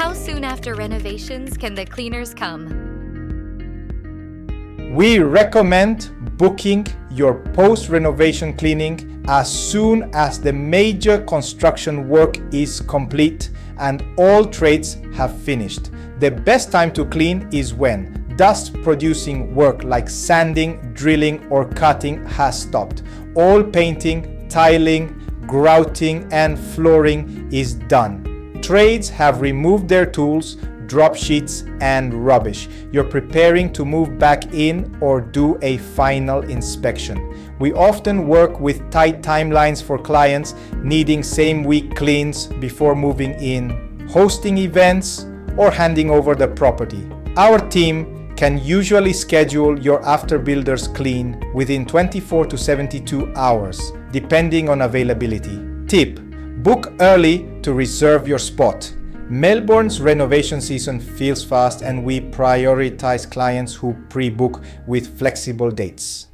How soon after renovations can the cleaners come? We recommend booking your post-renovation cleaning as soon as the major construction work is complete and all trades have finished. The best time to clean is when dust-producing work like sanding, drilling or cutting has stopped. All painting, tiling, grouting and flooring is done. Trades have removed their tools, drop sheets and rubbish. You're preparing to move back in or do a final inspection. We often work with tight timelines for clients needing same week cleans before moving in, hosting events or handing over the property. Our team can usually schedule your after builders clean within 24 to 72 hours, depending on availability. Tip: book early to reserve your spot. Melbourne's renovation season feels fast and we prioritize clients who pre-book with flexible dates.